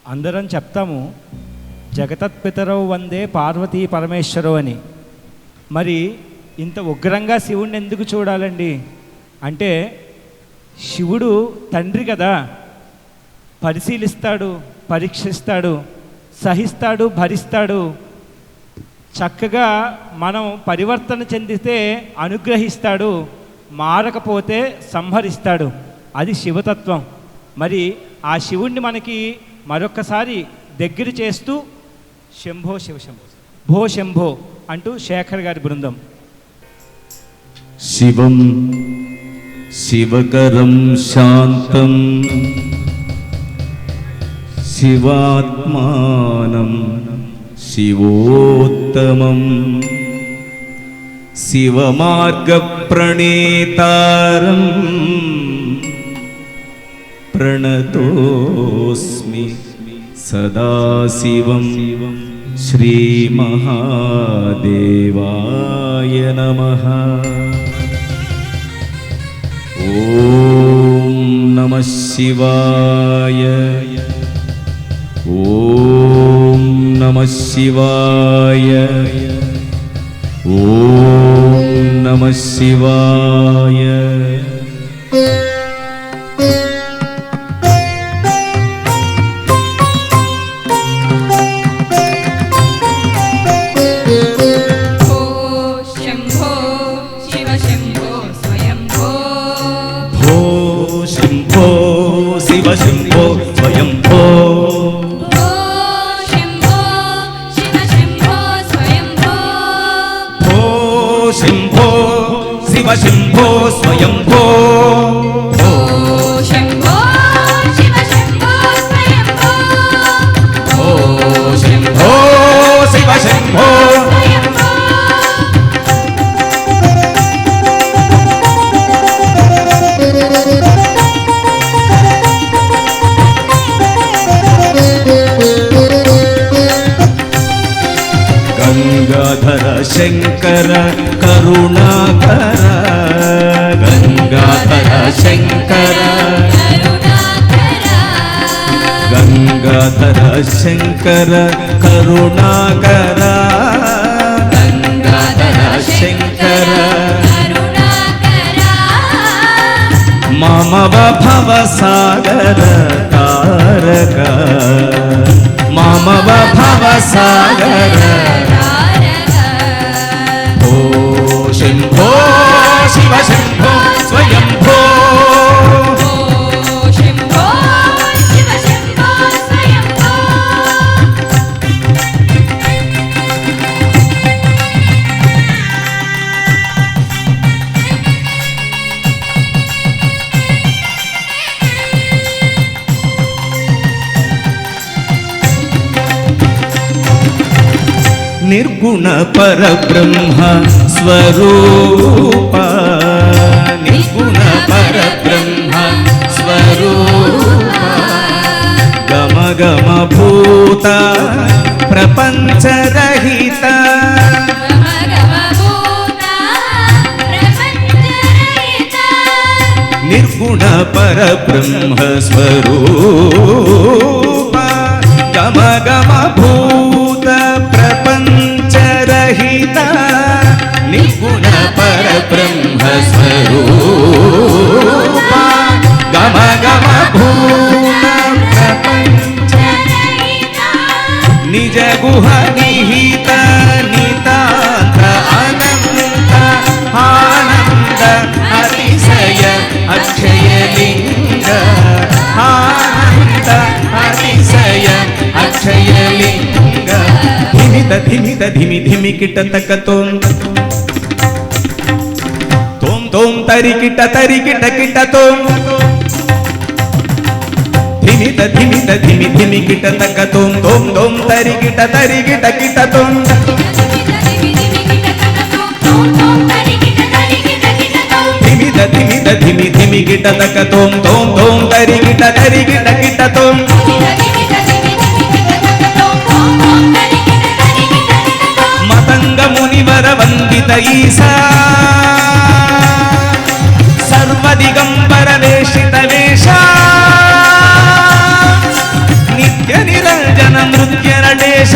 అందరం చెప్తాము జగతత్పితరవు వందే పార్వతీ పరమేశ్వరవు అని. మరి ఇంత ఉగ్రంగా శివుణ్ణి ఎందుకు చూడాలండి అంటే, శివుడు తండ్రి కదా, పరిశీలిస్తాడు, పరీక్షిస్తాడు, సహిస్తాడు, భరిస్తాడు. చక్కగా మనం పరివర్తన చెందితే అనుగ్రహిస్తాడు, మారకపోతే సంహరిస్తాడు. అది శివతత్వం. మరి ఆ శివుణ్ణి మనకి మరొక్కసారి దగ్గర చేస్తూ శంభో శివ శంభో భో శంభో అంటూ శేఖర్ గారి బృందం. శివం శివకరం శాంతం శివాత్మానం శివోత్తమం శివమార్గప్రణేతారం ప్రణతోస్మి సదాశివం శ్రీమహాదేవాయ నమః. ఓం నమః శివాయ. ఓం నమః శివాయ. ఓం నమః శివాయ. శంభో స్వయంభో శంభో శివ శంభో స్వయంభో. భో శంభో శివ శంభో స్వయంభో. శంభో శివ శంభో స్వయంభో. భో శంభో శివ శంభో. గంగాధర శంకర కరుణాకర. గంగాధర శంకర. గంగాధర శంకర కరుణాకర. గంగాధర శంకర. మమవ భవ సాగర తారక. మమవ భవ సాగర. ఓ శంభో శివ శంభో స్వయంభో. శంభో శివ శంభో స్వయంభో. నిర్గుణ పరబ్రహ్మ స్వరూప. నిర్గుణ పరబ్రహ్మ స్వరూప. గమ గమ భూత ప్రపంచరహిత. నిర్గుణ పరబ్రహ్మ స్వరూప. గమ గమ భూత ప్రపంచరహిత. నిర్గుణ పరబ్రహ్మ స్వరూప. గమ గమ భూత ప్రపంచరహిత. నిజ గుహ నిహిత నితాంత అనంత ఆనంద అతిశయ అక్షయలింగ. ఆనంద అతిశయ అక్షయలింగ. ధిమిత ధిమిత ధిమి ధిమి కిట తకతోం. తోం తోం తరికిట తరికిట కిట తోం. ధిమిత ధిమిత ధిమి ధిమి కిట తకతోం. తోం తోం తరికిట తరికిట కిట తోం. ధిమిత ధిమిత ధిమి ధిమి కిట తకతోం. తోం తోం తరికిట తరికిట కిట తోం. మతంగ మునివర వందిత ఈశా. సర్వదిగంబర వేషిత వేష. నిత్య నిత్య నిరంజన నృత్య నటేశ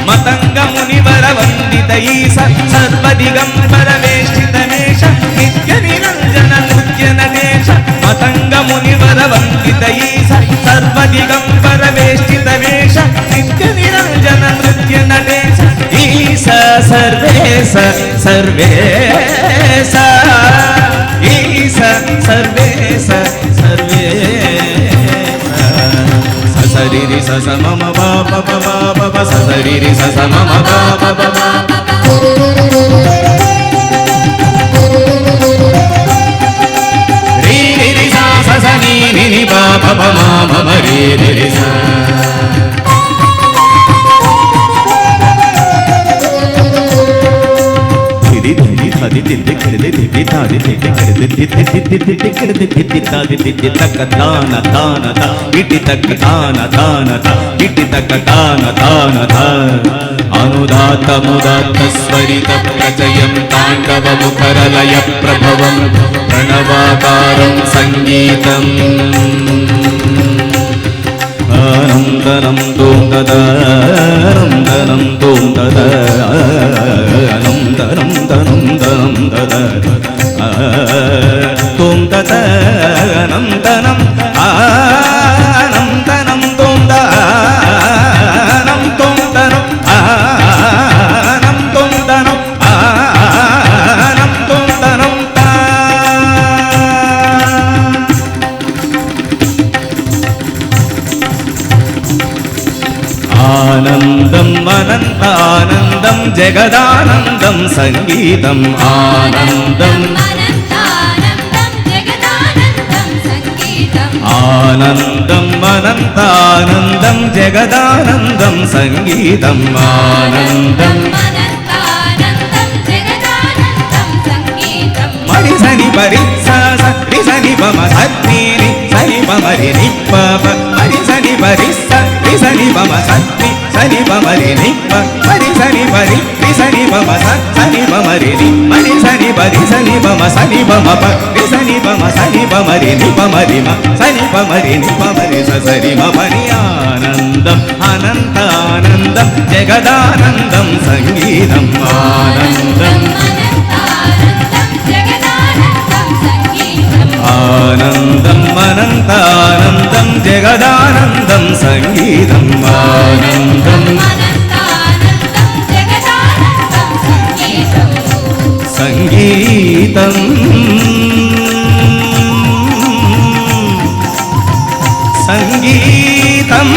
మతంగ మునివర వందిత ఈశ సర్వదిగంబర వేష్టితమేష నిత్య నిరంజన నృత్య నటేశ మతంగ మునివర వందిత ఈశ సర్వదిగంబర వేష్టితమేష నిత్య నిరంజన నృత్య నటేశ ఈశ సర్వేశ సర్వేశ ఈశ సర్వేశ సర్వేశ సరిరి స మమ బాబ బాబ సరిరి స మమ బాబ బాబ రీ రి స స ని ని బాబ మమ రీ రి స ది ది కిడి ది తాది ది కిడి ది తాది ది తక్క తాన తాన తా ఇటి తక్క తాన తాన తా ఇటి తక్క తాన తాన తా అనుదాత ముదాత స్వరిత ప్రచయం తాండవ ముఖరలయ ప్రభవం ప్రణవాకారం సంగీతం ఆనందనం తోం దదనం తోం దదనం దనం దనం దద తోం దదనం దనం ఆనందనం తోం దనం తోం దనం ఆనం తోం దనం ఆనం తోం దనం తా ఆనందం అనంతానందం జగదానందం సంగీతం ఆనందం ఆనందం అనంతానందం జగదానందం సంగీతం ఆనందం మరి సని పరి సరి సని పమ సని సని పమరి నిప్ప మరి సని పరి సని పమ సని సని పమరి నిప్ప మరి సని పరి సని పమ సని పమరి ని మరి సని పరి సని పమ సని పమ పరి సని పమ సని పమరి ని పమరి మ సని పమరి ని పమరి సరి మమరి ఆనందం అనంతానందం జగదానందం సంగీతం ఆనందం ఆనందం అనంతానందం జగదానందం సంగీతం ఆనందం సంగీతం సంగీతం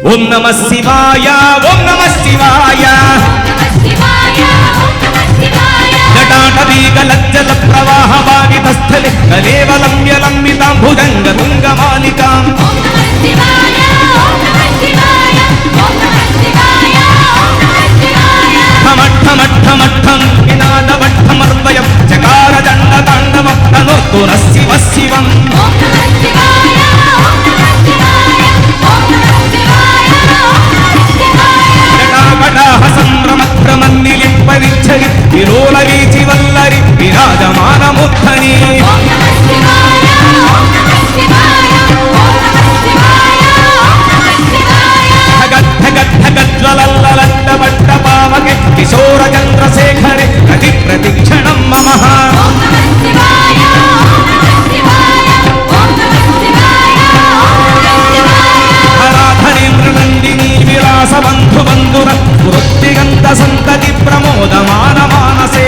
ఓం నమః శివాయ ఓం నమః శివాయ జటాటవీగలజ్జల ప్రవాహ వారితస్థలి కలేవలంబ్యలంబితాం భుజంగ తుంగమాలికాం ఠమఠమఠమఠం వినాదవఠమర్వయం చకార దండ తాండవం తనోర్తున శివ శివం సంభ్రమక్రమన్నిలింపరిచ్చరి విరోల వీచి వల్లరి విరాజమానముద్ధని గద్దగద్దగజ్వలల్లలంటబట్ట పావకి కిశోర చంద్రశేఖరి ప్రతి ప్రతిక్షణం మమః ధరాధరేంద్రనందిని విలాస బంధు బంధుర వృత్తిగంత సంతతి ప్రమోదమాన మానసే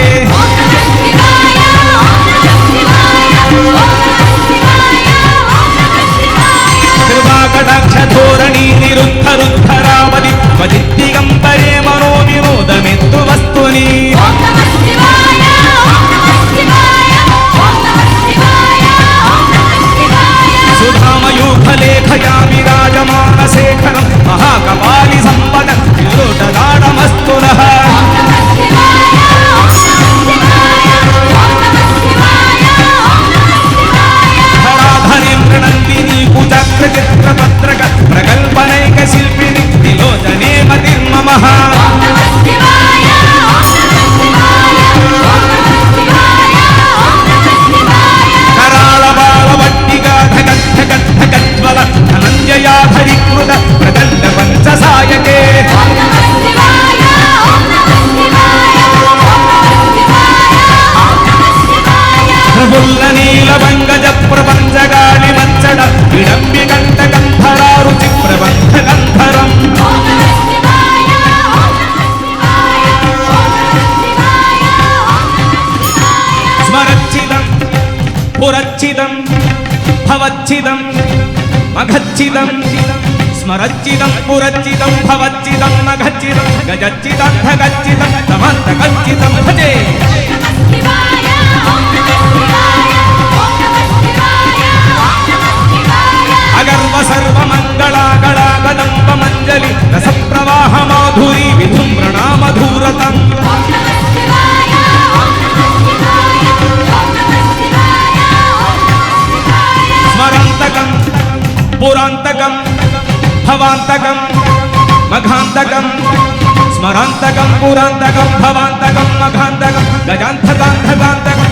పుల్ల నీల బంగజ ప్రపంచగాళి మచ్చడ విడంబి కంట గంధరారుచి ప్రబంధ గంధరం ఓం నమః శివాయ ఓం నమః శివాయ ఓం నమః శివాయ ఓం నమః శివాయ స్మరచ్చిదం పురచ్చిదం భవచ్చిదం మఘచ్చిదం స్మరచ్చిదం పురచ్చిదం భవచ్చిదం మఘచ్చిదం గజచ్చిదం ధగచ్చిదం తమంతగచ్చిదం భజే శివాయ ఓం నమః శివాయ ఓం నమః శివాయ ఓం నమః శివాయ అగర్వ సర్వ మంగళాగళాగదంబ మంజలి రస ప్రవాహ మాధురి విధుమ్రణామధూరతం ఓం నమః శివాయ ఓం నమః శివాయ ఓం నమః శివాయ ఓం నమః శివాయ స్మరాంతకం పురాంతకం భవాంతకం మఘాంతకం స్మరాంతకం పురాంతకం భవాంతకం మఘాంతకం గజాంతకాంతకాంతకం